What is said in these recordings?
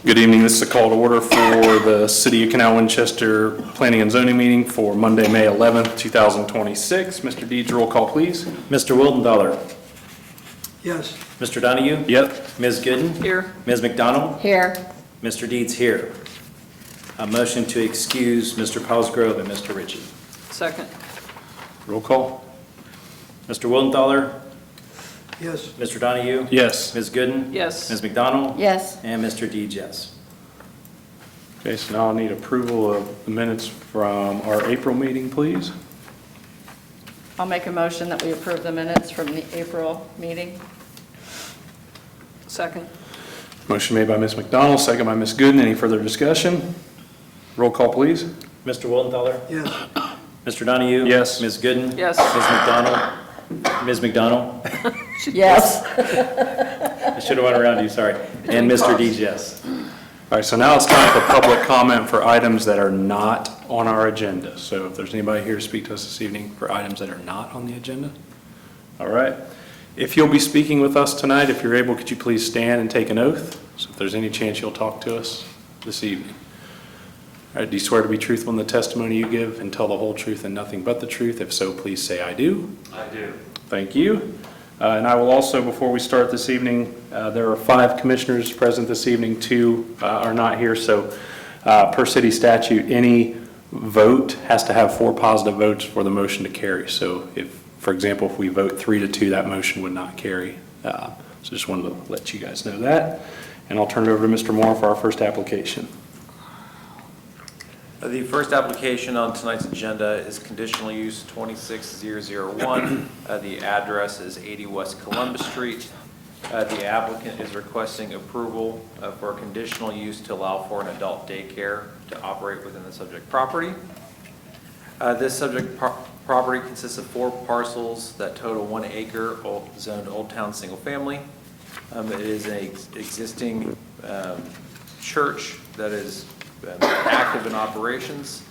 Good evening. This is a call to order for the City of Canal, Winchester Planning and Zoning meeting for Monday, May 11th, 2026. Mr. Deeds, roll call, please. Mr. Wildenthaler. Yes. Mr. Donahue. Yep. Ms. Gooden. Here. Ms. McDonald. Here. Mr. Deeds here. A motion to excuse Mr. Cosgrove and Mr. Ritchie. Second. Roll call. Mr. Wildenthaler. Yes. Mr. Donahue. Yes. Ms. Gooden. Yes. Ms. McDonald. Yes. And Mr. Deeds, yes. Okay, so now I need approval of the minutes from our April meeting, please. I'll make a motion that we approve the minutes from the April meeting. Second. Motion made by Ms. McDonald, second by Ms. Gooden. Any further discussion? Roll call, please. Mr. Wildenthaler. Yes. Mr. Donahue. Yes. Ms. Gooden. Yes. Ms. McDonald. Ms. McDonald. Yes. I should have went around you, sorry. And Mr. Deeds, yes. All right, so now it's time for public comment for items that are not on our agenda. So if there's anybody here to speak to us this evening for items that are not on the agenda. All right. If you'll be speaking with us tonight, if you're able, could you please stand and take an oath? So if there's any chance you'll talk to us this evening. All right, do you swear to be truthful in the testimony you give and tell the whole truth and nothing but the truth? If so, please say, I do. I do. Thank you. And I will also, before we start this evening, there are 5 commissioners present this evening. 2 are not here. So per city statute, any vote has to have 4 positive votes for the motion to carry. So if, for example, if we vote 3-2, that motion would not carry. So just wanted to let you guys know that. And I'll turn it over to Mr. Moore for our first application. The first application on tonight's agenda is conditional use 26001. The address is 80 West Columbus Street. The applicant is requesting approval for a conditional use to allow for an adult daycare to operate within the subject property. This subject property consists of 4 parcels that total 1 acre, zoned Old Town Single Family. It is an existing church that is active in operations.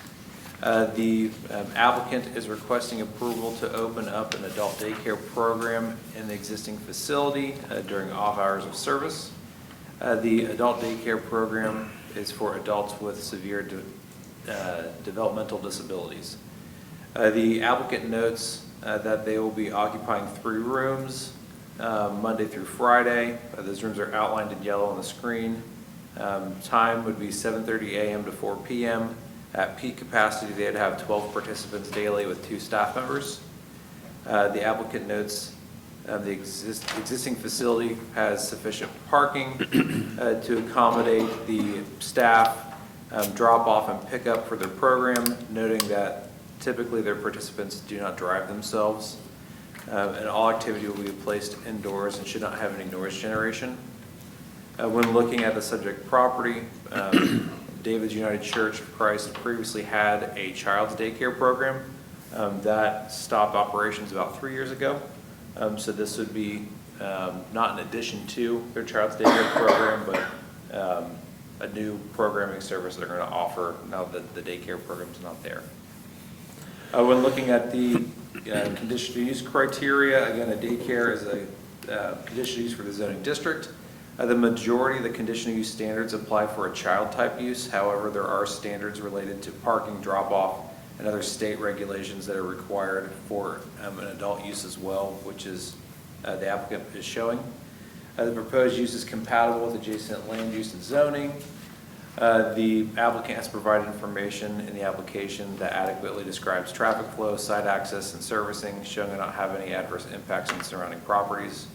The applicant is requesting approval to open up an adult daycare program in the existing facility during off hours of service. The adult daycare program is for adults with severe developmental disabilities. The applicant notes that they will be occupying 3 rooms Monday through Friday. Those rooms are outlined in yellow on the screen. Time would be 7:30 a.m. to 4 p.m. At peak capacity, they'd have 12 participants daily with 2 staff members. The applicant notes the existing facility has sufficient parking to accommodate the staff drop off and pick up for their program, noting that typically their participants do not drive themselves. And all activity will be placed indoors and should not have any noise generation. When looking at the subject property, David's United Church of Christ previously had a child's daycare program that stopped operations about 3 years ago. So this would be not in addition to their child's daycare program, but a new programming service they're going to offer now that the daycare program is not there. When looking at the conditional use criteria, again, a daycare is a conditional use for the zoning district. The majority of the conditional use standards apply for a child type use. However, there are standards related to parking, drop off, and other state regulations that are required for an adult use as well, which is the applicant is showing. The proposed use is compatible with adjacent land use and zoning. The applicant has provided information in the application that adequately describes traffic flow, site access, and servicing, showing to not have any adverse impacts on surrounding properties.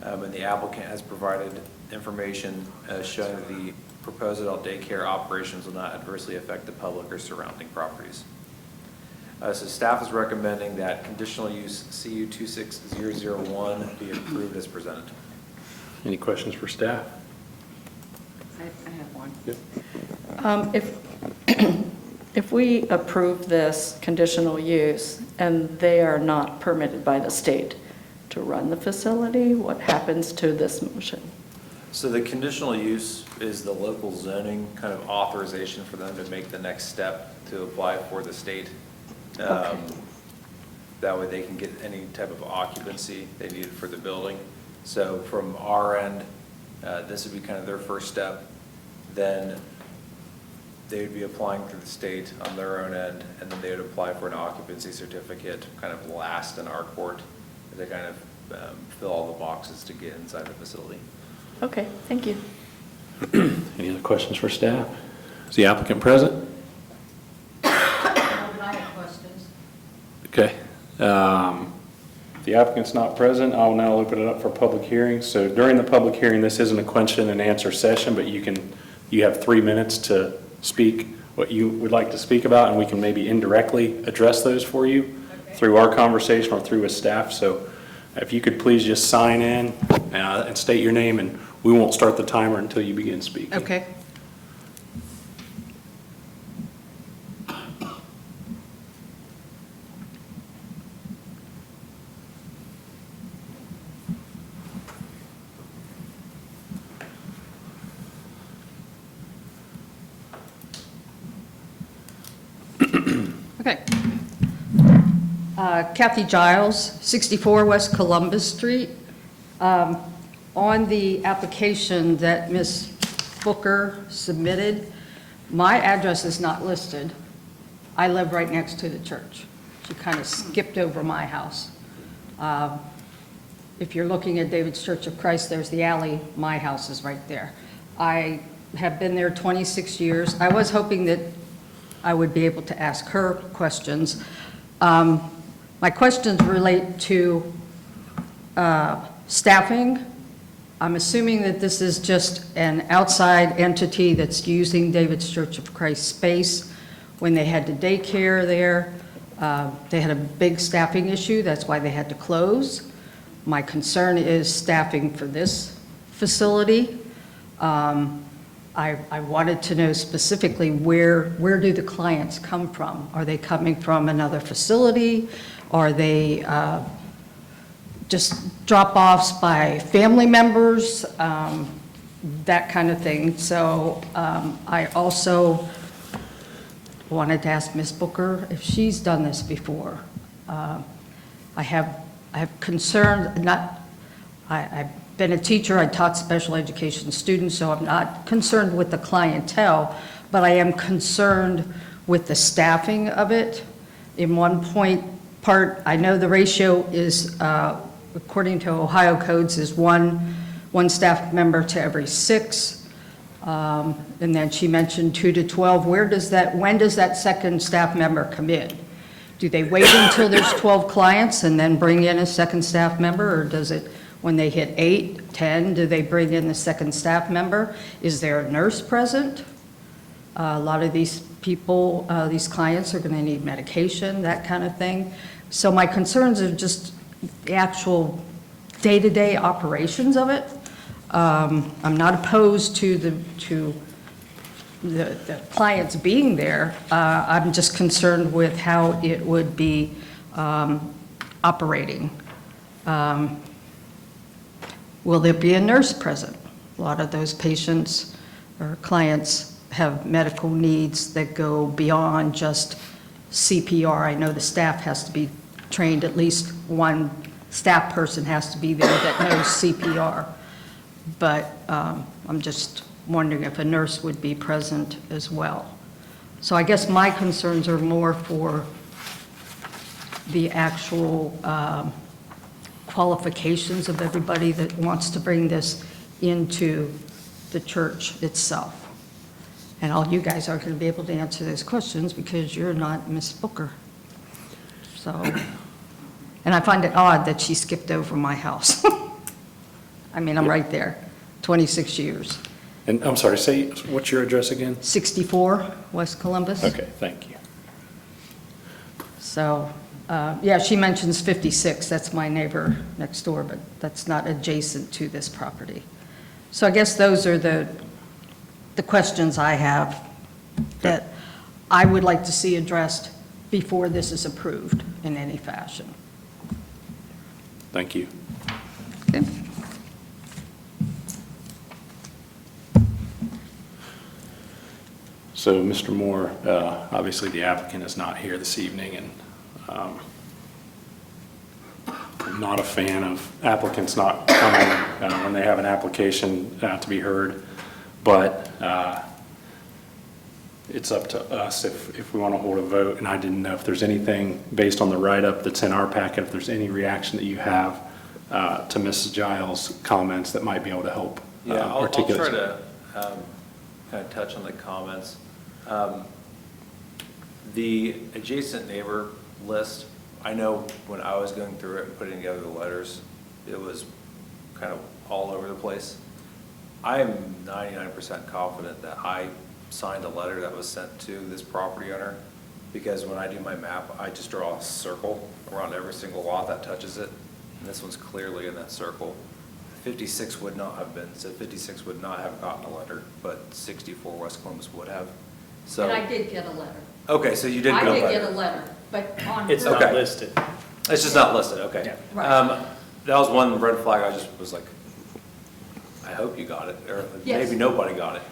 And the applicant has provided information showing that the proposed adult daycare operations will not adversely affect the public or surrounding properties. So staff is recommending that conditional use CU 26001 be approved as presented. Any questions for staff? I have one. Yep. If we approve this conditional use and they are not permitted by the state to run the facility, what happens to this motion? So the conditional use is the local zoning kind of authorization for them to make the next step to apply for the state. Okay. That way they can get any type of occupancy they needed for the building. So from our end, this would be kind of their first step. then they would be applying through the state on their own end, and then they would apply for an occupancy certificate kind of last in our court. They kind of fill all the boxes to get inside the facility. Okay, thank you. Any other questions for staff? Is the applicant present? I have questions. Okay. If the applicant's not present, I'll now open it up for public hearing. So during the public hearing, this isn't a question and answer session, but you have 3 minutes to speak what you would like to speak about, and we can maybe indirectly address those for you through our conversation or through a staff. So if you could please just sign in and state your name, and we won't start the timer until you begin speaking. Okay. Okay. Kathy Giles, 64 West Columbus Street. On the application that Ms. Booker submitted, my address is not listed. I live right next to the church. She kind of skipped over my house. If you're looking at David's Church of Christ, there's the alley. My house is right there. I have been there 26 years. I was hoping that I would be able to ask her questions. My questions relate to staffing. I'm assuming that this is just an outside entity that's using David's Church of Christ space. When they had the daycare there, they had a big staffing issue. That's why they had to close. My concern is staffing for this facility. I wanted to know specifically where do the clients come from? Are they coming from another facility? Are they just drop-offs by family members? That kind of thing. So I also wanted to ask Ms. Booker if she's done this before. I have concern, I've been a teacher, I taught special education students, so I'm not concerned with the clientele, but I am concerned with the staffing of it. In one part, I know the ratio is, according to Ohio codes, is one staff member to every 6. And then she mentioned 2 to 12. When does that second staff member come in? Do they wait until there's 12 clients and then bring in a second staff member, or does it, when they hit 8, 10, do they bring in the second staff member? Is there a nurse present? A lot of these people, these clients are going to need medication, that kind of thing. So my concerns are just the actual day-to-day operations of it. I'm not opposed to the clients being there. I'm just concerned with how it would be operating. Will there be a nurse present? A lot of those patients or clients have medical needs that go beyond just CPR. I know the staff has to be trained, at least one staff person has to be there that knows CPR. But I'm just wondering if a nurse would be present as well. So I guess my concerns are more for the actual qualifications of everybody that wants to bring this into the church itself. And all you guys aren't going to be able to answer those questions because you're not Miss Booker. So, and I find it odd that she skipped over my house. I mean, I'm right there, 26 years. And I'm sorry, say, what's your address again? 64 West Columbus. Okay, thank you. So, yeah, she mentions 56, that's my neighbor next door, but that's not adjacent to this property. So I guess those are the questions I have that I would like to see addressed before this is approved in any fashion. Thank you. Okay. So, Mr. Moore, obviously the applicant is not here this evening, and I'm not a fan of applicants not coming when they have an application to be heard. But it's up to us if we want to hold a vote. And I didn't know if there's anything based on the write-up that's in our packet, if there's any reaction that you have to Mrs. Giles' comments that might be able to help Yeah, I'll try articulate. to kind of touch on the comments. The adjacent neighbor list, I know when I was going through it and putting together the letters, it was kind of all over the place. I am 99% confident that I signed a letter that was sent to this property owner, because when I do my map, I just draw a circle around every single lot that touches it, and this one's clearly in that circle. 56 would not have been, so 56 would not have gotten a letter, but 64 West Columbus would have. So. And I did get a letter. Okay, so you did I get a did letter. get a letter, but on It's her- not Okay. listed. It's just not listed, okay. Yeah. Right. That was one red flag, I just was like, I hope you got it, or Yes. maybe nobody got it.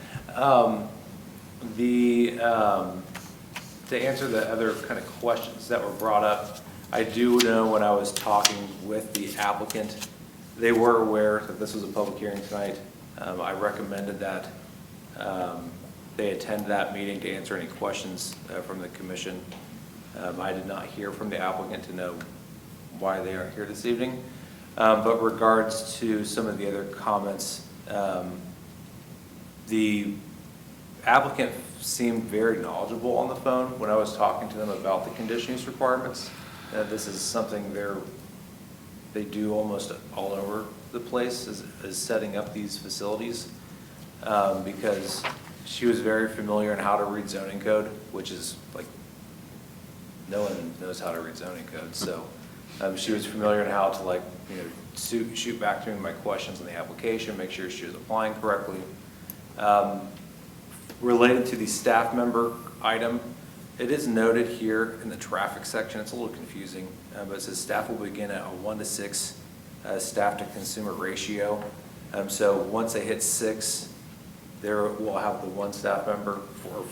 To answer the other kind of questions that were brought up, I do know when I was talking with the applicant, they were aware that this was a public hearing tonight. I recommended that they attend that meeting to answer any questions from the commission. I did not hear from the applicant to know why they are here this evening. But regards to some of the other comments, the applicant seemed very knowledgeable on the phone when I was talking to them about the conditional use requirements. This is something they do almost all over the place, is setting up these facilities, because she was very familiar in how to read zoning code, which is like, no one knows how to read zoning code. So she was familiar in how to, like, you know, shoot back to me my questions on the application, make sure she was applying correctly. Related to the staff member item, it is noted here in the traffic section, it's a little confusing, but it says staff will begin at a 1-to-6 staff to consumer ratio. So once they hit 6, there will have the one staff member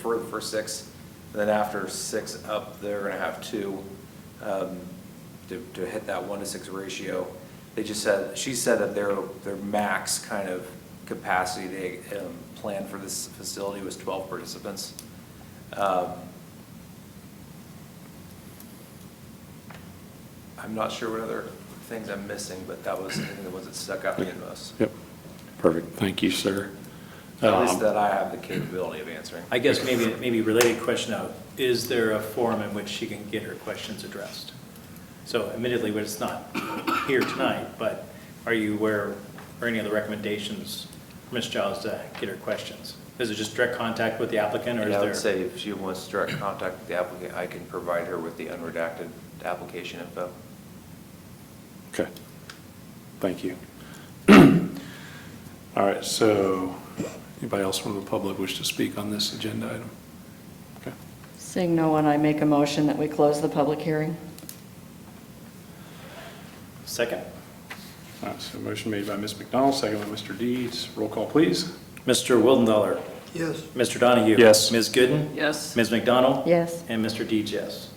for the first 6. And then after 6 up, they're going to have 2 to hit that 1-to-6 ratio. She said that their max kind of capacity they planned for this facility was 12 participants. I'm not sure what other things I'm missing, but that was, I think, the ones that stuck out to me the most. Yep, perfect, thank you, sir. At least that I have the capability of answering. I guess maybe related question now, is there a forum in which she can get her questions addressed? So admittedly, it's not here tonight, but are you aware, or any other recommendations for Ms. Giles to get her questions? Is it just direct contact with the applicant, or is I there? would say if she wants direct contact with the applicant, I can provide her with the unredacted application info. Okay, thank you. All right, so anybody else from the public wish to speak on this agenda item? Okay, Seeing no one, I make a motion that we close the public hearing. Second. all right, so motion made by Ms. McDonald, second by Mr. Deeds. Roll call, please. Mr. Wildenthaler. Yes. Mr. Donahue. Yes. Ms. Gooden. Yes. Ms. McDonald. Yes. And Mr. Deeds, yes.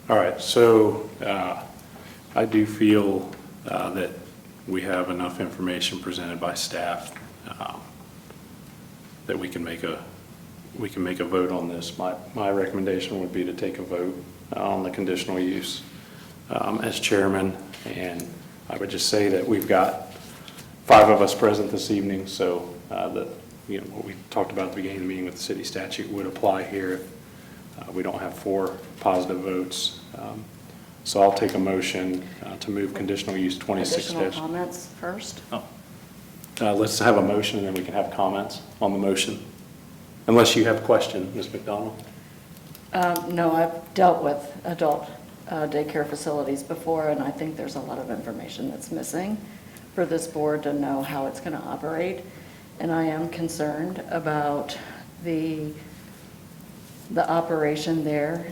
All right, so I do feel that we have enough information presented by staff that we can make a vote on this. My recommendation would be to take a vote on the conditional use as chairman, and I would just say that we've got 5 of us present this evening, so what we talked about at the beginning of the meeting with the city statute would apply here. We don't have 4 positive votes. So I'll take a motion to move conditional use 26 Additional comments first? Oh, let's have a motion and then we can have comments on the motion. Unless you have a question, Ms. McDonald. No, I've dealt with adult daycare facilities before, and I think there's a lot of information that's missing for this board to know how it's going to operate. And I am concerned about the operation there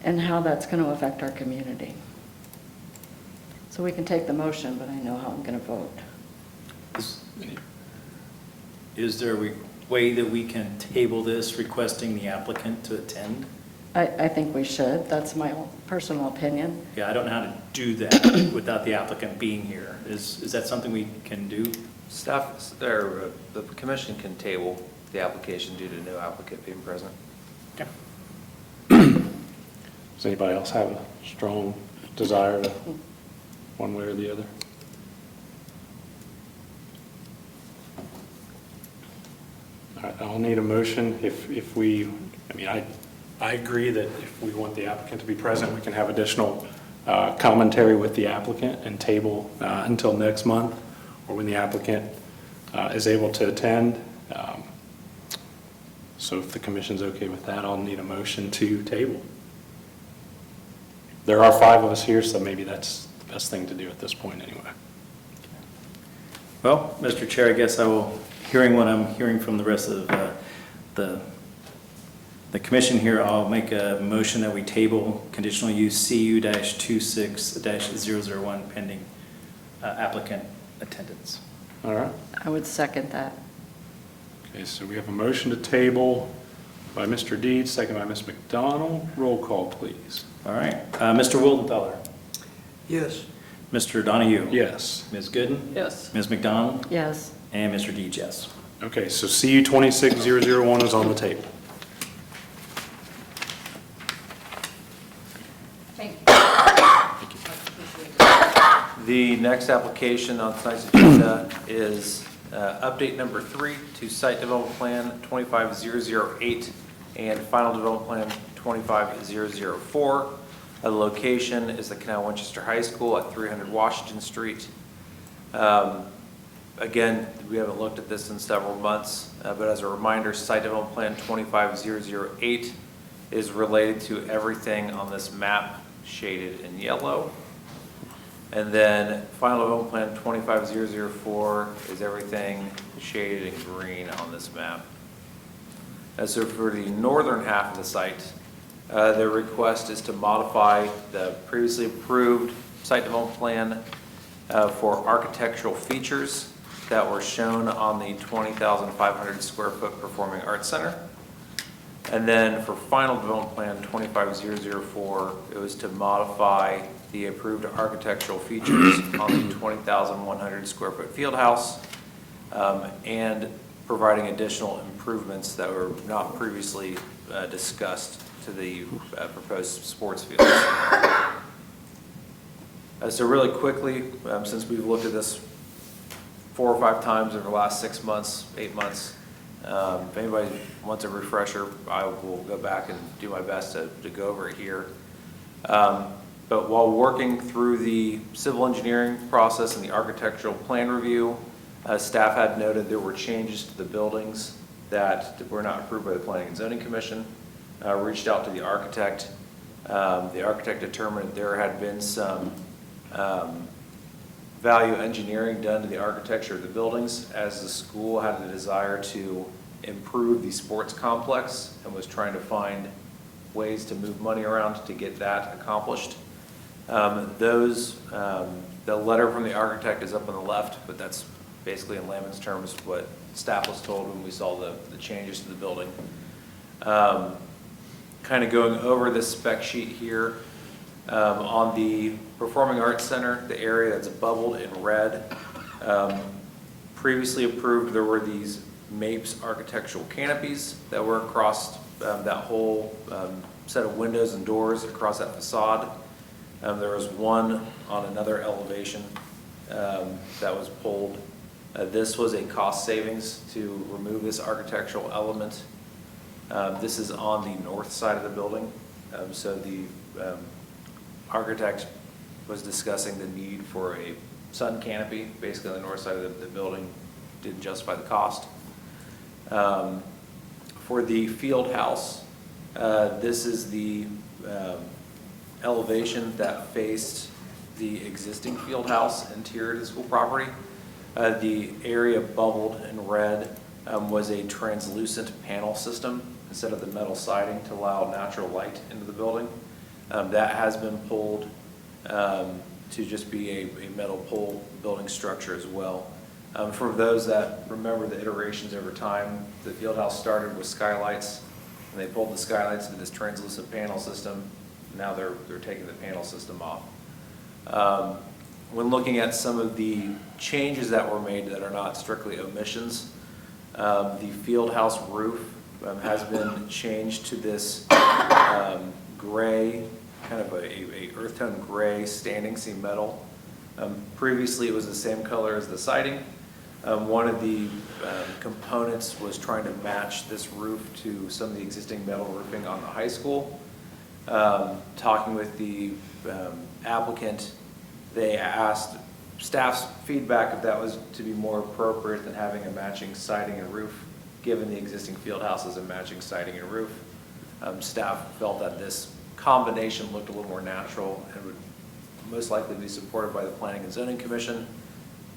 and how that's going to affect our community. So we can take the motion, but I know how I'm going to vote. is there a way that we can table this requesting the applicant to attend? I think we should. That's my own personal opinion. Yeah, I don't know how to do that without the applicant being here. Is that something we can do? Staff, or the commission can table the application due to no applicant being present. Does anybody else have a strong desire to, one way or the other? All right, I'll need a motion if we, I mean, I agree that if we want the applicant to be present, we can have additional commentary with the applicant and table until next month, or when the applicant is able to attend. So if the commission's okay with that, I'll need a motion to table. There are 5 of us here, so maybe that's the best thing to do at this point anyway. Well, Mr. Chair, I guess I will, hearing what I'm hearing from the rest of the commission here, I'll make a motion that we table conditional use CU-26-001 pending applicant attendance. All right. I would second that. Okay, so we have a motion to table by Mr. Deeds, second by Ms. McDonald. Roll call, please. All right. Mr. Wildenfeller, Yes. Mr. Donahue. Yes. Ms. Gooden. Yes. Ms. McDonald, Yes. and Mr. Deeds, yes. Okay, so CU 26-001 is on the table. The next application on tonight's agenda is update number 3 to site development plan 25008 and final development plan 25004. The location is the Canal Winchester High School at 300 Washington Street. Again, we haven't looked at this in several months, but as a reminder, site development plan 25008 is related to everything on this map shaded in yellow. And then final development plan 25004 is everything shaded in green on this map. So for the northern half of the site, the request is to modify the previously approved site development plan for architectural features that were shown on the 20,500 square foot performing arts center. And then for final development plan 25004, it was to modify the approved architectural features on the 20,100 square foot field house and providing additional improvements that were not previously discussed to the proposed sports fields. So really quickly, since we've looked at this 4 or 5 times over the last 6 months, 8 months, if anybody wants a refresher, I will go back and do my best to go over it here. But while working through the civil engineering process and the architectural plan review, staff had noted there were changes to the buildings that were not approved by the Planning and Zoning Commission. Reached out to the architect. The architect determined there had been some value engineering done to the architecture of the buildings as the school had a desire to improve the sports complex and was trying to find ways to move money around to get that accomplished. The letter from the architect is up on the left, but that's basically in layman's terms what staff was told when we saw the changes to the building. Kind of going over this spec sheet here, on the Performing Arts Center, the area that's bubbled in red, previously approved, there were these MAPES architectural canopies that were across that whole set of windows and doors across that facade. There was one on another elevation that was pulled. This was a cost savings to remove this architectural element. This is on the north side of the building. So the architect was discussing the need for a sun canopy, basically on the north side of the building, didn't justify the cost. For the field house, this is the elevation that faced the existing field house interior to the school property. The area bubbled in red was a translucent panel system instead of the metal siding to allow natural light into the building. That has been pulled to just be a metal pole building structure as well. For those that remember the iterations over time, the field house started with skylights, and they pulled the skylights into this translucent panel system. Now they're taking the panel system off. When looking at some of the changes that were made that are not strictly omissions, the field house roof has been changed to this gray, kind of a earth tone gray standing seam metal. Previously, it was the same color as the siding. One of the components was trying to match this roof to some of the existing metal roofing on the high school. Talking with the applicant, they asked staff's feedback if that was to be more appropriate than having a matching siding and roof, given the existing field house as a matching siding and roof. Staff felt that this combination looked a little more natural and would most likely be supported by the Planning and Zoning Commission,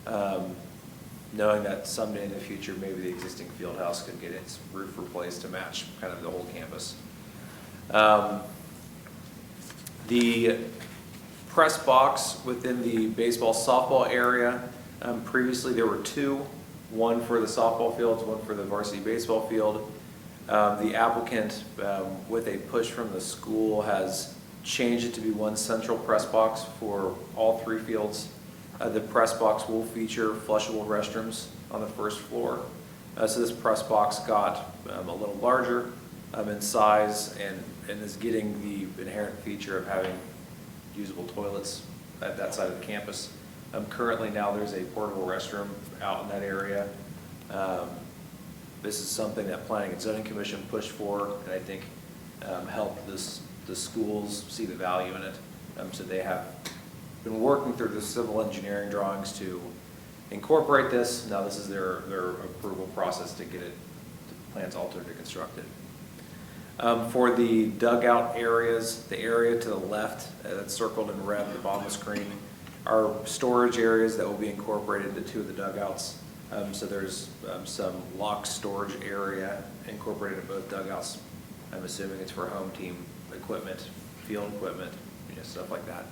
knowing that someday in the future, maybe the existing field house could get its roof replaced to match kind of the whole campus. The press box within the baseball softball area, previously there were two, one for the softball fields, one for the varsity baseball field. The applicant, with a push from the school, has changed it to be one central press box for all three fields. The press box will feature flushable restrooms on the first floor. So this press box got a little larger in size and is getting the inherent feature of having usable toilets at that side of the campus. Currently now there's a portable restroom out in that area. This is something that Planning and Zoning Commission pushed for, and I think helped the schools see the value in it. So they have been working through the civil engineering drawings to incorporate this. Now this is their approval process to get it, the plans altered to construct it. For the dugout areas, the area to the left that's circled in red at the bottom of the screen are storage areas that will be incorporated into two of the dugouts. So there's some locked storage area incorporated in both dugouts. I'm assuming it's for home team equipment, field equipment, stuff like that.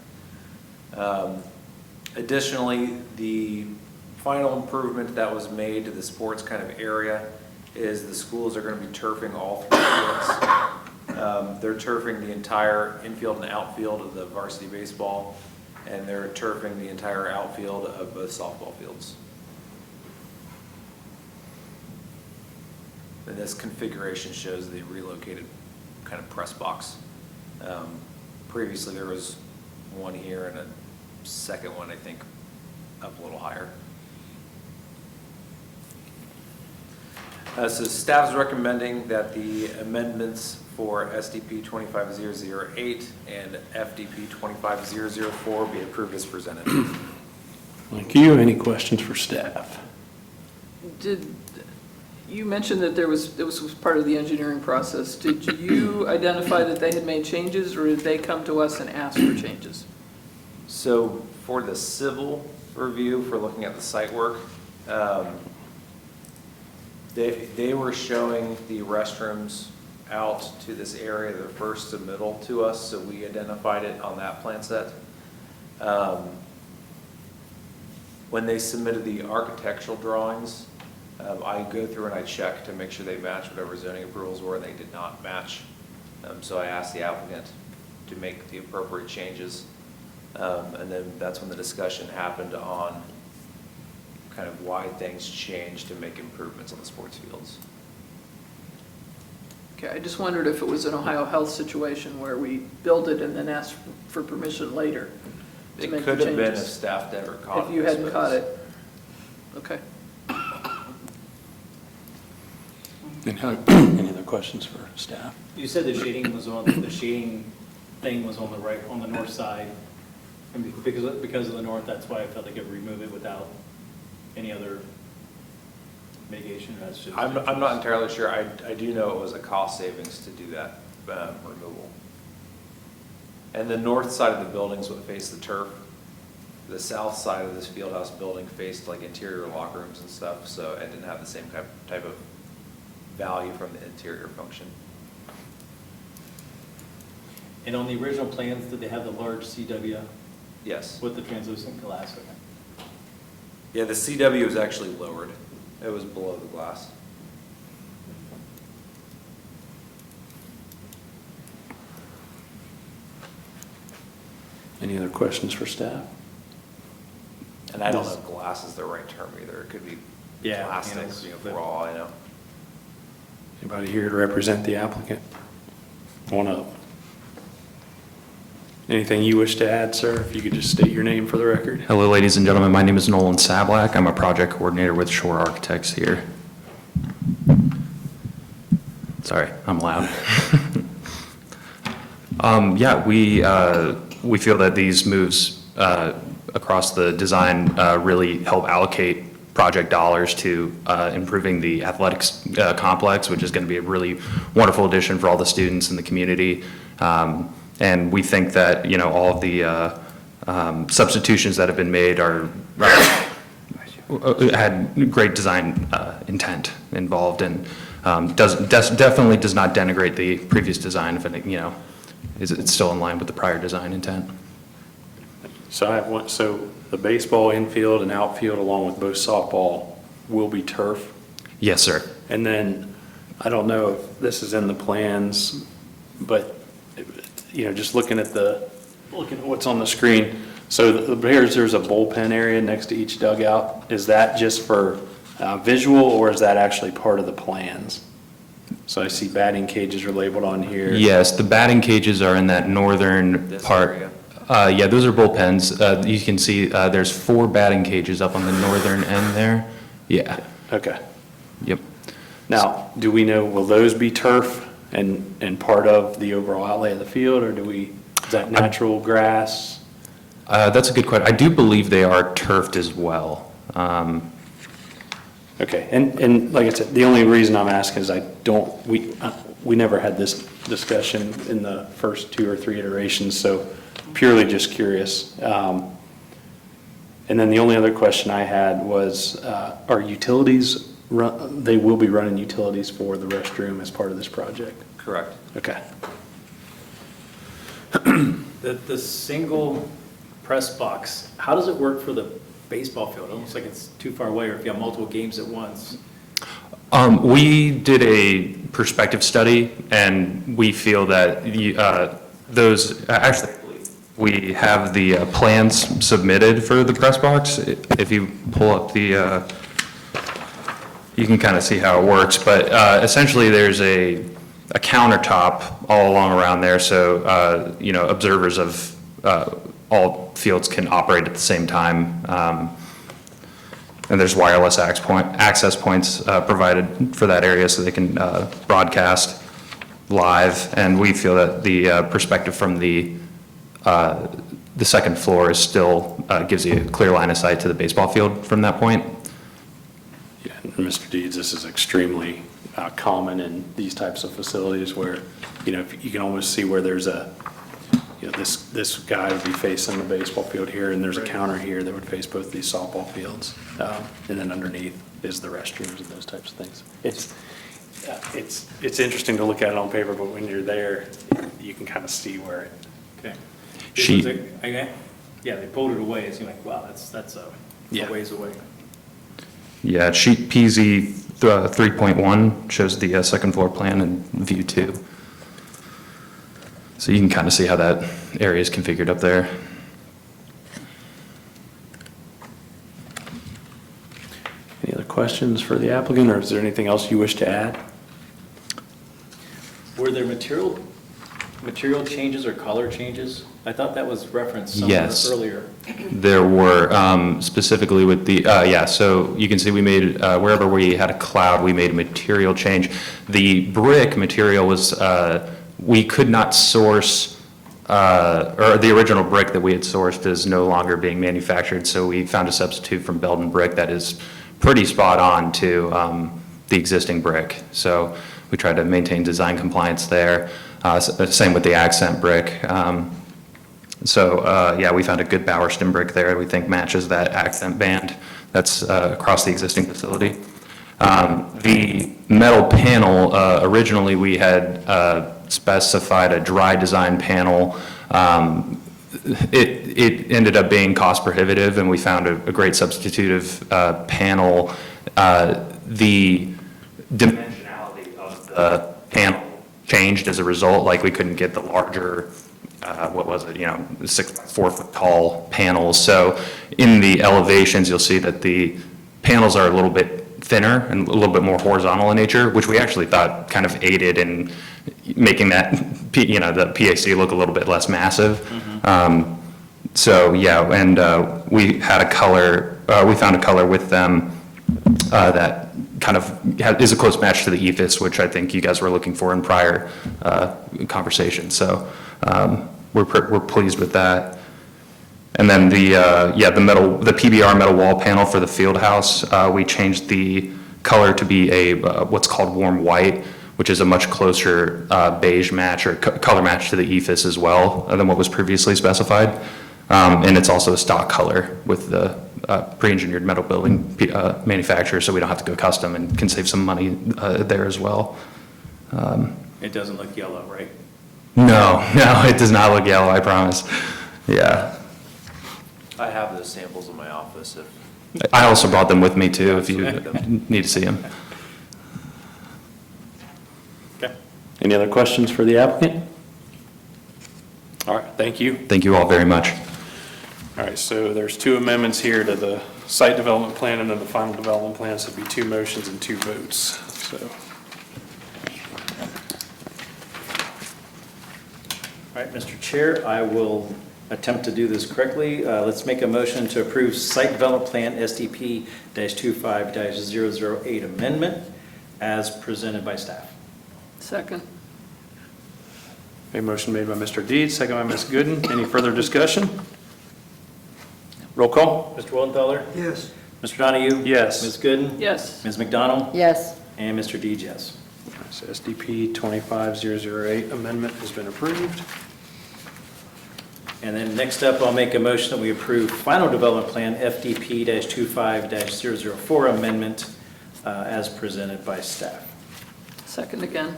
Additionally, the final improvement that was made to the sports kind of area is the schools are going to be turfing all three fields. They're turfing the entire infield and outfield of the varsity baseball, and they're turfing the entire outfield of both softball fields. And this configuration shows the relocated kind of press box. Previously there was one here and a second one, I think, up a little higher. So staff is recommending that the amendments for SDP 25008 and FDP 25004 be approved as presented. Thank you. Any questions for staff? You mentioned that this was part of the engineering process. Did you identify that they had made changes, or did they come to us and ask for changes? So for the civil review, for looking at the site work, they were showing the restrooms out to this area, the first submittal to us, so we identified it on that plan set. When they submitted the architectural drawings, I go through and I check to make sure they match whatever zoning approvals were, and they did not match. So I asked the applicant to make the appropriate changes. And then that's when the discussion happened on kind of why things changed to make improvements on the sports fields. Okay, I just wondered if it was an Ohio Health situation where we built it and then asked for permission later to It make the could have been if changes. staff never caught it. If you hadn't caught it. Okay. Any other questions for staff? You said the shading thing was on the right, on the north side, and because of the north, that's why I felt like it would remove it without any other mitigation. That's just. I'm not entirely sure. I do know it was a cost savings to do that removal. And the north side of the buildings would face the turf. The south side of this field house building faced like interior locker rooms and stuff, so it didn't have the same type of value from the interior function. And on the original plans, did they have the large CW Yes. with the translucent glass? Okay. Yeah, the CW was actually lowered. It was below the glass. Any other questions for staff? And I don't know if glass is the right term either. It could be Yeah, plastics, panels, for all I know. Anybody here to represent the applicant? One up. Anything you wish to add, sir? If you could just state your name for the record. Hello, ladies and gentlemen. My name is Nolan Sablak. I'm a project coordinator with Shore Architects here. Sorry, I'm loud. Yeah, we feel that these moves across the design really help allocate project dollars to improving the athletics complex, which is going to be a really wonderful addition for all the students in the community. And we think that, you know, all of the substitutions that have been made are had great design intent involved, and definitely does not denigrate the previous design. If it, you know, it's still in line with the prior design intent. So I have one, so the baseball infield and outfield along with both softball will be turf? Yes, sir. And then, I don't know if this is in the plans, but, you know, just looking at what's on the screen, so there's a bullpen area next to each dugout. Is that just for visual, or is that actually part of the plans? So I see batting cages are labeled on here. Yes, the batting cages are in that northern This part. area. Yeah, those are bullpens. You can see there's 4 batting cages up on the northern end there. Yeah, Okay. yep. Now, do we know, will those be turf and part of the overall outlay of the field, or is that natural grass? That's a good question. I do believe they are turfed as well. Okay, and like I said, the only reason I'm asking is we never had this discussion in the first 2 or 3 iterations, so purely just curious. And then the only other question I had was, are utilities, they will be running utilities for the restroom as part of this project? Correct. Okay. The single press box, how does it work for the baseball field? Almost like it's too far away, or if you have multiple games at once. We did a perspective study, and we feel that actually, we have the plans submitted for the press box. If you pull up the, you can kind of see how it works, but essentially there's a countertop all along around there, so, you know, observers of all fields can operate at the same time. And there's wireless access points provided for that area so they can broadcast live. And we feel that the perspective from the second floor is still gives you a clear line of sight to the baseball field from that point. Yeah, and Mr. Deeds, this is extremely common in these types of facilities where, you know, you can almost see where there's you know, this guy would be facing the baseball field here, and there's a counter here that would face both these softball fields. And then underneath is the restrooms and those types of things. It's interesting to look at it on paper, but when you're there, you can kind of see where it. Okay. Yeah, they pulled it away. It seemed like, wow, that's a ways away. Yeah, sheet PZ 3.1 shows the second floor plan in view 2. So you can kind of see how that area is configured up there. Any other questions for the applicant, or is there anything else you wish to add? Were there material changes or color changes? I thought that was referenced somewhere Yes. earlier. There were, specifically with the, yeah, so you can see we made, wherever we had a cloud, we made a material change. The brick material was, we could not source, or the original brick that we had sourced is no longer being manufactured, so we found a substitute from Belden brick that is pretty spot on to the existing brick. So we tried to maintain design compliance there. Same with the accent brick. Yeah, we found a good Bowerston brick there we think matches that accent band that's across the existing facility. The metal panel, originally we had specified a dry design panel. It ended up being cost prohibitive, and we found a great substitutive panel. The dimensionality of the panel changed as a result, like we couldn't get the larger what was it, 4 foot tall panels. So in the elevations, you'll see that the panels are a little bit thinner and a little bit more horizontal in nature, which we actually thought kind of aided in making that, the PAC look a little bit less massive. So, yeah, and we found a color with them that kind of is a close match to the ethos, which I think you guys were looking for in prior conversations. So we're pleased with that. And then the PBR metal wall panel for the field house, we changed the color to be a what's called warm white, which is a much closer beige match or color match to the ethos as well than what was previously specified. And it's also a stock color with the pre-engineered metal building manufacturer, so we don't have to go custom and can save some money there as well. It doesn't look yellow, right? No, it does not look yellow, I promise. Yeah. I have those samples in my office if. I also brought them with me too, if you need to see them. Okay. Any other questions for the applicant? All right, thank you. Thank you all very much. All right, so there's 2 amendments here to the site development plan and then the final development plan, so it'd be 2 motions and 2 votes, so. All right, Mr. Chair, I will attempt to do this correctly. Let's make a motion to approve site development plan SDP-25-008 amendment as presented by staff. Second. A motion made by Mr. Deeds, second by Ms. Gooden. Any further discussion? Roll call? Mr. Wildenthaler? Yes. Mr. Donahue? Yes. Ms. Gooden? Yes. Ms. McDonald? Yes. And Mr. Deeds, yes. So SDP 25008 amendment has been approved. And then next up, I'll make a motion that we approve final development plan FDP-25-004 amendment as presented by staff. Second again.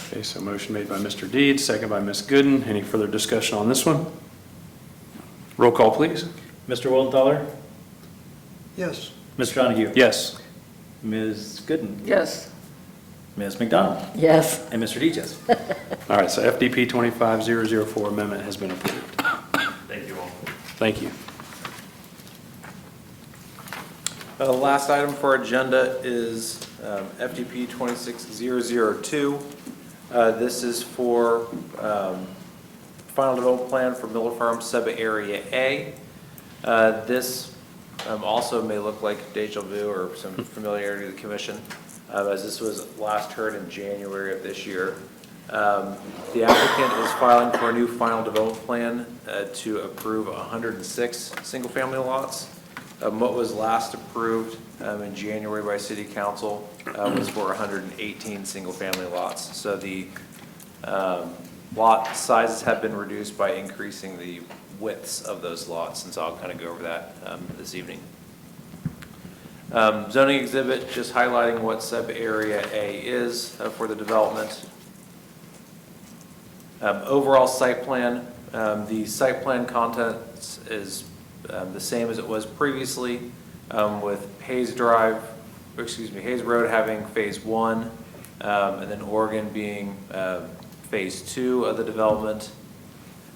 Okay, so motion made by Mr. Deeds, second by Ms. Gooden. Any further discussion on this one? Roll call, please. Mr. Wildenthaler? Yes. Mr. Donahue? Yes. Ms. Gooden? Yes. Ms. McDonald? Yes. And Mr. Deeds, yes. All right, so FDP 25004 amendment has been approved. Thank you all. Thank you. The last item for our agenda is FDP 26002. This is for final development plan for Miller Farm Sub-Area A. This also may look like deja vu or some familiarity to the commission, as this was last heard in January of this year. The applicant is filing for a new final development plan to approve 106 single-family lots. What was last approved in January by City Council was for 118 single-family lots. So the lot sizes have been reduced by increasing the widths of those lots, and so I'll kind of go over that this evening. Zoning exhibit, just highlighting what sub-area A is for the development. Overall site plan, the site plan content is the same as it was previously, with Hayes Road having phase 1, and then Oregon being phase 2 of the development.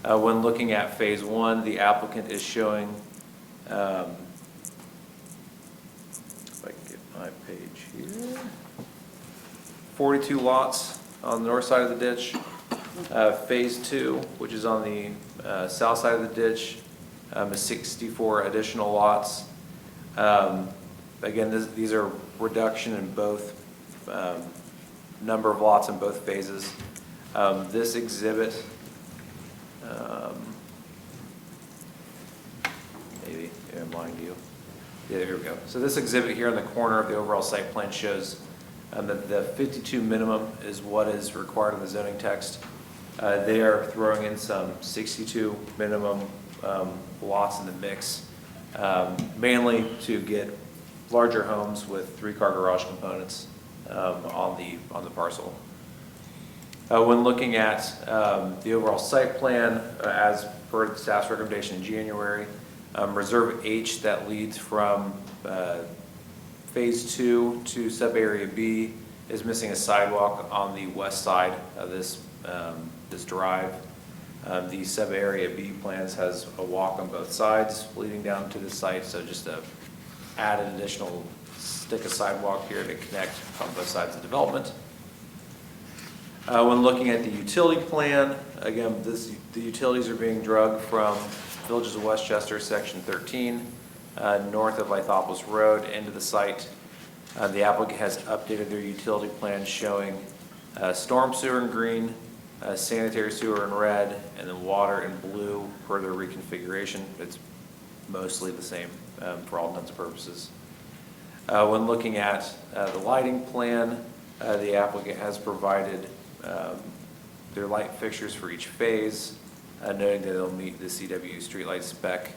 When looking at phase 1, the applicant is showing, if I can get my page here, 42 lots on the north side of the ditch. Phase 2, which is on the south side of the ditch, is 64 additional lots. Again, these are reduction in both number of lots in both phases. This exhibit, maybe I'm lying to you. Yeah, here we go. So this exhibit here in the corner of the overall site plan shows that the 52 minimum is what is required in the zoning text. They are throwing in some 62 minimum lots in the mix, mainly to get larger homes with 3-car garage components on the parcel. When looking at the overall site plan, as per the staff's recommendation in January, Reserve H that leads from phase 2 to sub-area B is missing a sidewalk on the west side of this drive. The sub-area B plans has a walk on both sides leading down to the site, so just to add an additional stick of sidewalk here to connect on both sides of the development. When looking at the utility plan, again, the utilities are being drugged from Villages of Westchester, Section 13, north of Lithopolis Road into the site. The applicant has updated their utility plan showing storm sewer in green, sanitary sewer in red, and then water in blue per their reconfiguration. It's mostly the same for all intents and purposes. When looking at the lighting plan, the applicant has provided their light fixtures for each phase, noting that they'll meet the CW streetlight spec.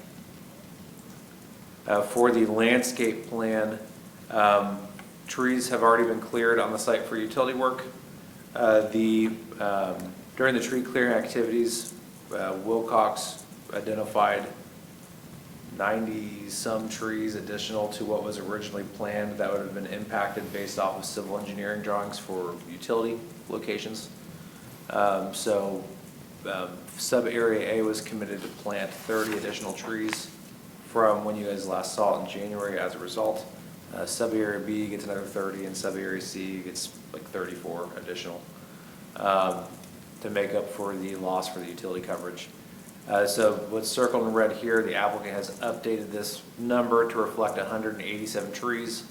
For the landscape plan, trees have already been cleared on the site for utility work. During the tree clearing activities, Wilcox identified 90-some trees additional to what was originally planned that would have been impacted based off of civil engineering drawings for utility locations. Sub-area A was committed to plant 30 additional trees from when you guys last saw it in January as a result. Sub-area B gets another 30, and sub-area C gets like 34 additional to make up for the loss for the utility coverage. So what's circled in red here, the applicant has updated this number to reflect 187 trees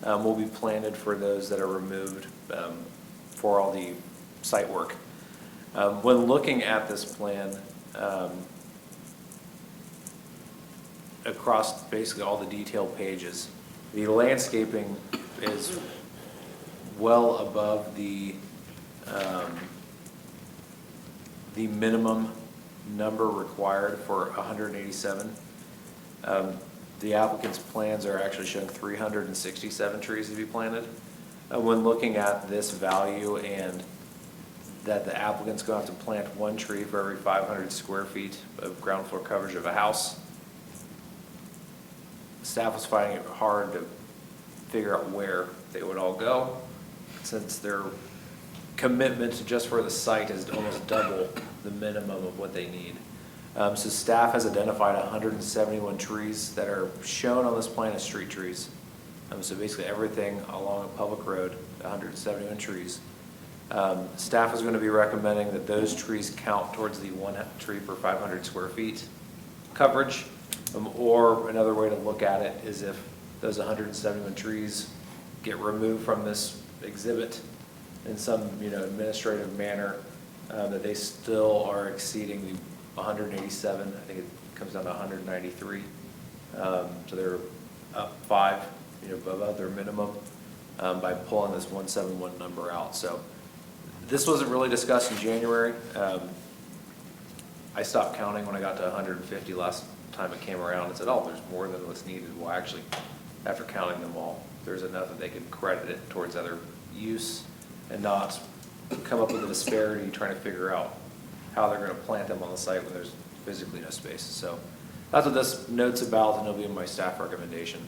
will be planted for those that are removed for all the site work. When looking at this plan, across basically all the detailed pages, the landscaping is well above the minimum number required for 187. The applicant's plans are actually showing 367 trees to be planted. When looking at this value and that the applicant's going to have to plant one tree for every 500 square feet of ground floor coverage of a house, staff was finding it hard to figure out where they would all go, since their commitment just for the site is almost double the minimum of what they need. So staff has identified 171 trees that are shown on this plan as street trees. So basically everything along a public road, 171 trees. Staff is going to be recommending that those trees count towards the one tree per 500 square feet coverage. Or another way to look at it is if those 171 trees get removed from this exhibit in some administrative manner, that they still are exceeding the 187. I think it comes down to 193. So they're up 5, above their minimum by pulling this 171 number out. So this wasn't really discussed in January. I stopped counting when I got to 150 last time it came around and said, oh, there's more than what's needed. Well, actually, after counting them all, there's enough that they could credit it towards other use and not come up with a disparity trying to figure out how they're going to plant them on the site when there's physically no space. So that's what this note's about, and it'll be in my staff recommendation.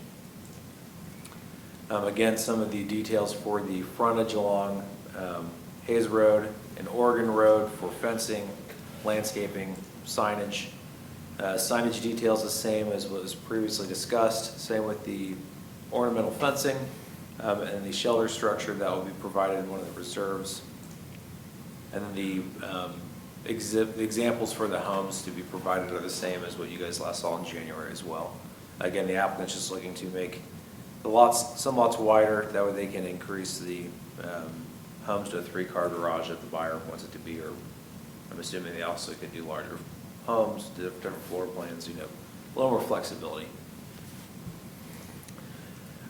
Again, some of the details for the frontage along Hayes Road and Oregon Road for fencing, landscaping, signage. Signage details the same as what was previously discussed. Same with the ornamental fencing and the shelter structure that will be provided in one of the reserves. And then the examples for the homes to be provided are the same as what you guys last saw in January as well. Again, the applicant's just looking to make the lots, some lots wider, that way they can increase the homes to a 3-car garage if the buyer wants it to be, or I'm assuming they also could do larger homes, different floor plans, a little more flexibility.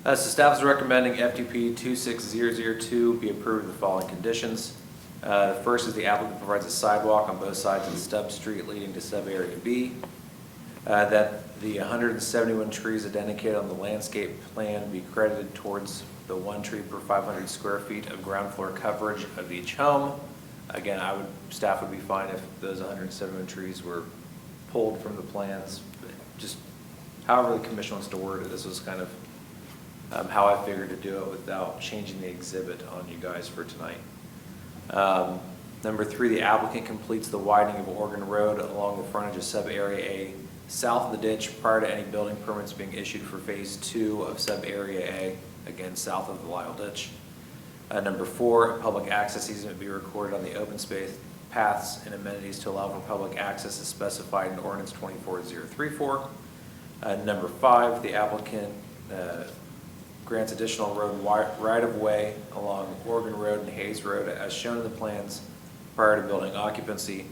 So staff is recommending FTP 26002 be approved with the following conditions. First is the applicant provides a sidewalk on both sides of the stub street leading to sub-area B. That the 171 trees identified on the landscape plan be credited towards the one tree per 500 square feet of ground floor coverage of each home. Again, staff would be fine if those 171 trees were pulled from the plans. Just however the commission wants to word it, this was kind of how I figured to do it without changing the exhibit on you guys for tonight. Number 3, the applicant completes the widening of Oregon Road along the frontage of sub-area A south of the ditch prior to any building permits being issued for Phase 2 of sub-area A, again, south of the Lyle Ditch. Number 4, a public access easement be recorded on the open space paths and amenities to allow for public access as specified in ordinance 24034. Number 5, the applicant grants additional road right-of-way along Oregon Road and Hayes Road as shown in the plans prior to building occupancy.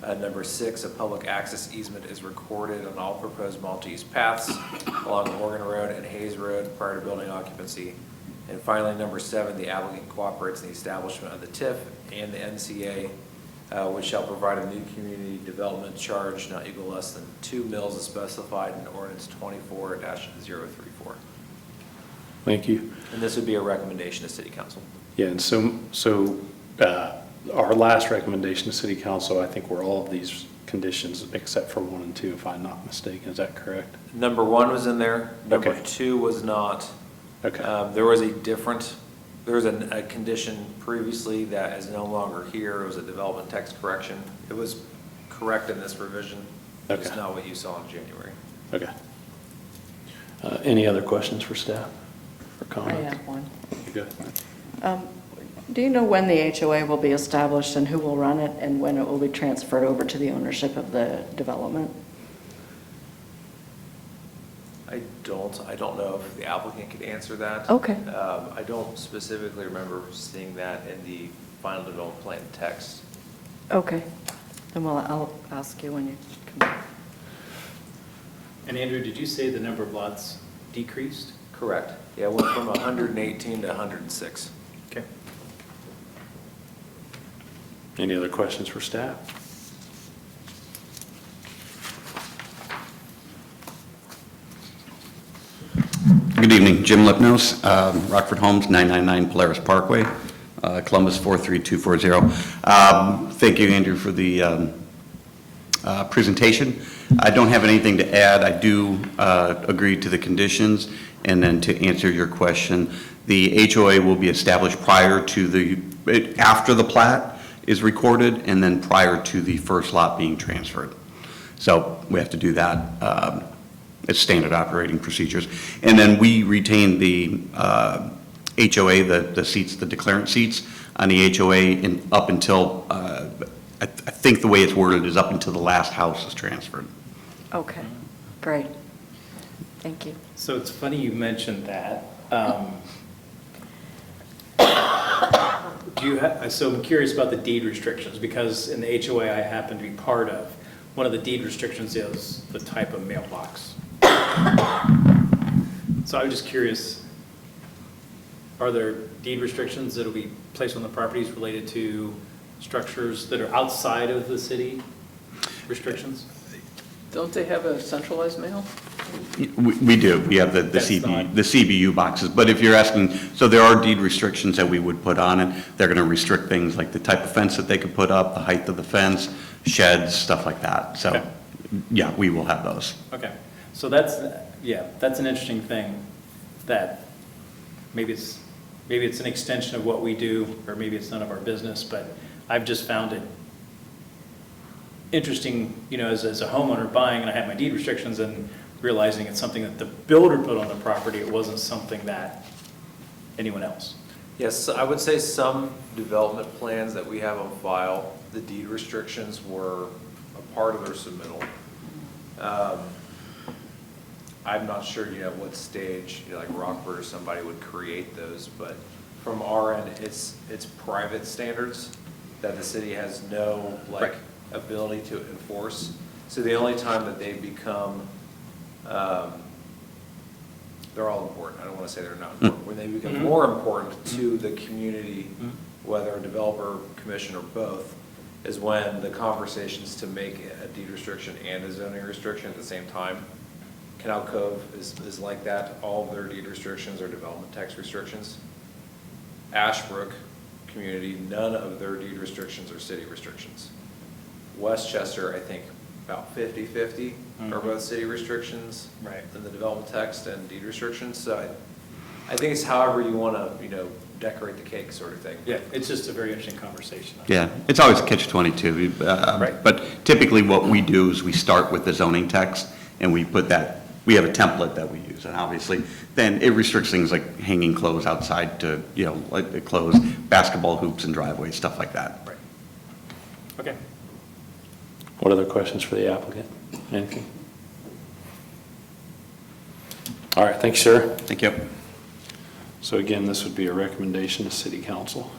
Number 6, a public access easement is recorded on all proposed multi-use paths along Oregon Road and Hayes Road prior to building occupancy. And finally, number 7, the applicant cooperates in the establishment of the TIF and the NCA, which shall provide a new community development charge not equal less than 2 mills as specified in ordinance 24-034. Thank you. And this would be a recommendation to City Council. Yeah, and so our last recommendation to City Council, I think, were all of these conditions except for 1 and 2, if I'm not mistaken. Is that correct? Number 1 was in there. Number Okay. 2 was not. Okay. There was a condition previously that is no longer here. It was a development text correction. It was correct in this revision. It's Okay. not what you saw in January. Okay. Any other questions for staff or I comments? have one. You good? Do you know when the HOA will be established and who will run it and when it will be transferred over to the ownership of the development? I don't know if the applicant could answer that. Okay. I don't specifically remember seeing that in the final development plan text. Okay. Then I'll ask you when you come back. And Andrew, did you say the number of lots decreased? Correct. Yeah, it went from 118 to 106. Okay. Any other questions for staff? Good evening, Jim Lipnos, Rockford Homes, 999 Polaris Parkway, Columbus 43240. Thank you, Andrew, for the presentation. I don't have anything to add. I do agree to the conditions, and then to answer your question, the HOA will be established prior to after the plat is recorded, and then prior to the first lot being transferred. So we have to do that. It's standard operating procedures. And then we retain the HOA, the seats, the declarant seats on the HOA up until, I think the way it's worded is up until the last house is transferred. Okay, great. Thank you. So it's funny you mentioned that. So I'm curious about the deed restrictions, because in the HOA I happen to be part of, one of the deed restrictions is the type of mailbox. So I'm just curious, are there deed restrictions that will be placed on the properties related to structures that are outside of the city restrictions? Don't they have a centralized mail? We do. We have the That's not- the CBU boxes. But if you're asking, so there are deed restrictions that we would put on it. They're going to restrict things like the type of fence that they could put up, the height of the fence, sheds, stuff like that. So, Okay. yeah, we will have those. Okay, so that's an interesting thing, that maybe it's an extension of what we do, or maybe it's none of our business, but I've just found it interesting, as a homeowner buying, and I have my deed restrictions, and realizing it's something that the builder put on the property, it wasn't something that anyone else. Yes, I would say some development plans that we have on file, the deed restrictions were a part of their submittal. I'm not sure, what stage, like Rockford or somebody would create those, but from our end, it's private standards that the city has no, Right. ability to enforce. So the only time that they become, they're all important. I don't want to say they're not important. When they become more important to the community, whether a developer, commission, or both, is when the conversations to make a deed restriction and a zoning restriction at the same time. Canal Cove is like that. All of their deed restrictions are development tax restrictions. Ashbrook community, none of their deed restrictions are city restrictions. Westchester, I think about 50-50 are both city restrictions. Right. And the development text and deed restrictions. So I think it's however you want to, decorate the cake sort of thing. Yeah, it's just a very interesting conversation. Yeah, it's always a catch-22. Right. But typically what we do is we start with the zoning text and we put that, we have a template that we use. And obviously, then it restricts things like hanging clothes outside to, like the clothes, basketball hoops and driveways, stuff like that. Right. Okay. What other questions for the applicant? Anything? All right, thank you, sir. Thank you. So again, this would be a recommendation to city council.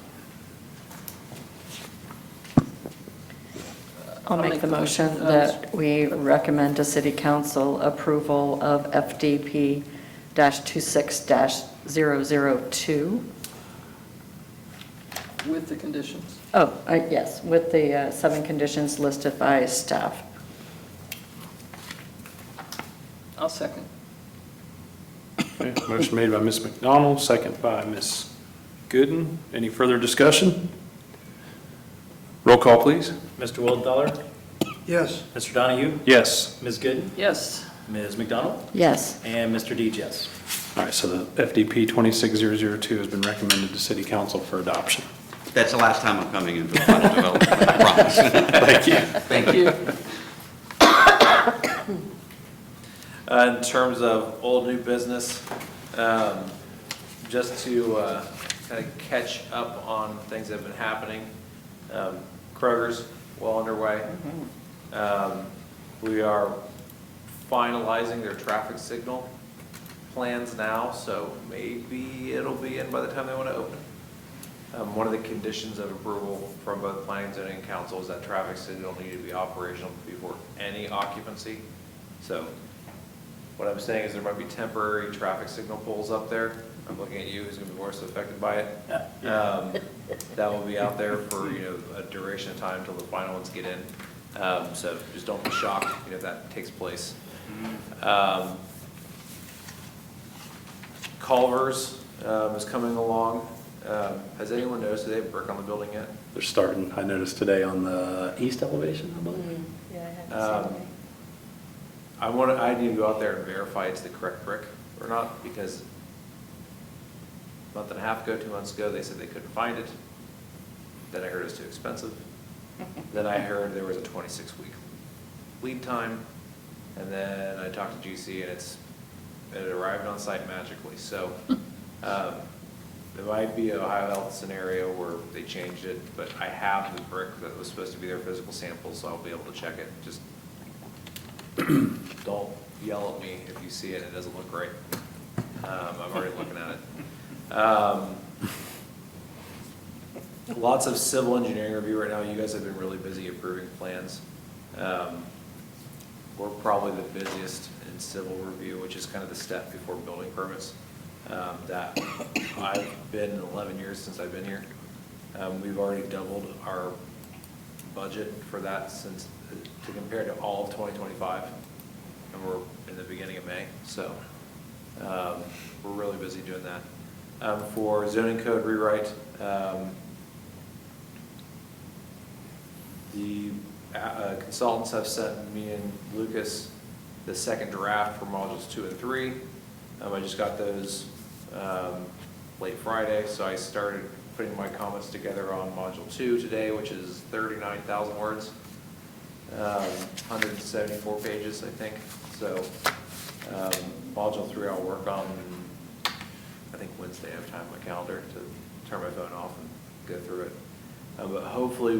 I'll make the motion that we recommend to City Council approval of FDP-26-002. With the conditions. Oh, yes, with the 7 conditions listed by staff. I'll second. Okay, motion made by Ms. McDonald, second by Ms. Gooden. Any further discussion? Roll call, please. Mr. Wildenthaler? Yes. Mr. Donahue? Yes. Ms. Gooden? Yes. Ms. McDonald? Yes. And Mr. Dees, yes. All right, so the FDP 26002 has been recommended to city council for adoption. That's the last time I'm coming in for the project development, I promise. Thank you. Thank you. In terms of old new business, just to kind of catch up on things that have been happening, Kroger's well underway. We are finalizing their traffic signal plans now, so maybe it'll be in by the time they want to open. One of the conditions of approval from both planning and zoning council is that traffic signal needed to be operational before any occupancy. So what I'm saying is there might be temporary traffic signal poles up there. I'm looking at you, who's going to be worse affected by it. That will be out there for, a duration of time until the final ones get in. So just don't be shocked, if that takes place. Culver's is coming along. Has anyone noticed that they have brick on the building yet? They're starting, I noticed today on the east elevation, I believe. I need to go out there and verify it's the correct brick or not, because a month and a half ago, 2 months ago, they said they couldn't find it. Then I heard it was too expensive. Then I heard there was a 26-week lead time. And then I talked to GC and it arrived on site magically. So there might be an Ohio Health scenario where they changed it, but I have the brick that was supposed to be their physical sample, so I'll be able to check it. Just don't yell at me if you see it and it doesn't look right. I'm already looking at it. Lots of civil engineering review right now. You guys have been really busy approving plans. We're probably the busiest in civil review, which is kind of the step before building permits. That I've been 11 years since I've been here. We've already doubled our budget for that to compare to all of 2025, and we're in the beginning of May, so we're really busy doing that. For zoning code rewrite, the consultants have sent me and Lucas the second draft for modules 2 and 3. I just got those late Friday, so I started putting my comments together on module 2 today, which is 39,000 words, 174 pages, I think. So module 3 I'll work on, I think Wednesday. I have time on my calendar to turn my phone off and go through it. But hopefully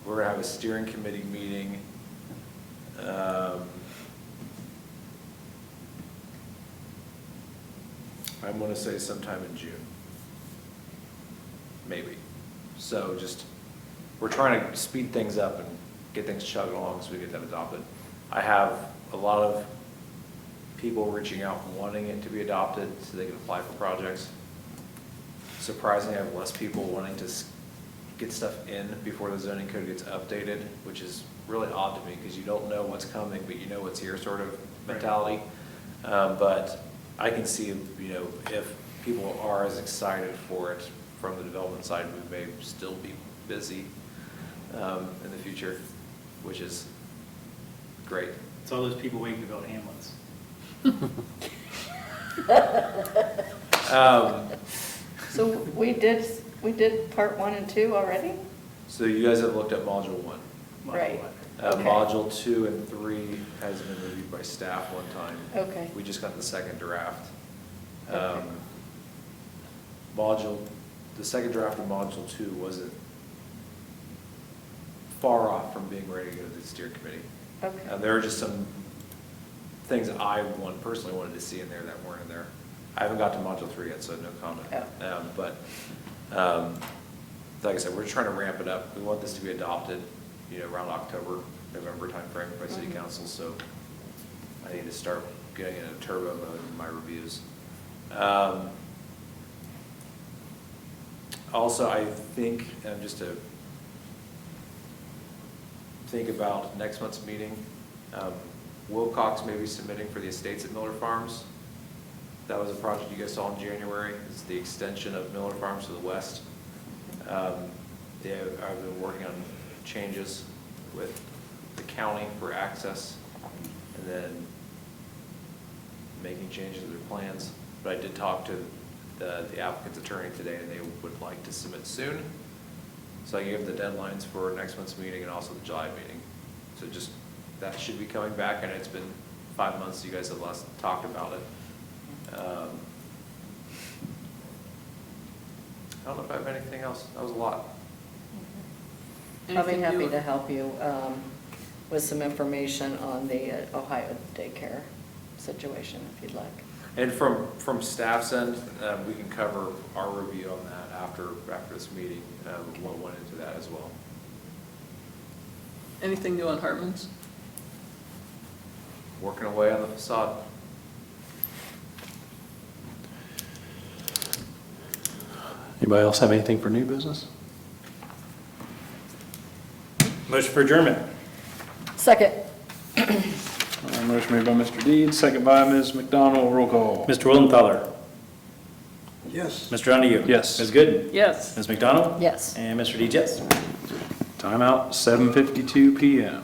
we're going to have a steering committee meeting I'm going to say sometime in June, maybe. So we're trying to speed things up and get things chugging along so we get them adopted. I have a lot of people reaching out wanting it to be adopted so they can apply for projects. Surprisingly, I have less people wanting to get stuff in before the zoning code gets updated, which is really odd to me because you don't know what's coming, but you know what's here sort of mentality. But I can see, if people are as excited for it from the development side, we may still be busy in the future, which is great. It's all those people waiting to build hamlets. So we did part 1 and 2 already? So you guys have looked at module 1. Right. Okay. Module 2 and 3 has been reviewed by staff one time. Okay. We just got the second draft. Okay. The second draft of module 2 wasn't far off from being ready to go to the steer committee. Okay. There are just some things that I personally wanted to see in there that weren't in there. I haven't got to module 3 yet, so no comment. Oh. Like I said, we're trying to ramp it up. We want this to be adopted, around October, November timeframe by city council, so I need to start getting in a turbo mode in my reviews. Also, I think, just to think about next month's meeting, Wilcox may be submitting for the estates at Miller Farms. That was a project you guys saw in January. It's the extension of Miller Farms to the west. I've been working on changes with the county for access and then making changes to their plans. But I did talk to the applicant's attorney today, and they would like to submit soon. So I gave them the deadlines for next month's meeting and also the July meeting. So just, that should be coming back, and it's been 5 months you guys have last talked about it. I don't know if I have anything else. That was a lot. I'll be Anything happy you- to help you with some information on the Ohio daycare situation, if you'd like. And from staff's end, we can cover our review on that after this meeting, what went into that as well. Anything new on Hartman's? Working away on the facade. Anybody else have anything for new business? Motion for adjournment. Second. Motion made by Mr. Deeds, second by Ms. McDonald, roll call. Mr. Willenthaler. Yes. Mr. Donahue. Yes. Ms. Gooden. Yes. Ms. McDonald. Yes. And Mr. Deeds, yes. Timeout, 7:52 PM.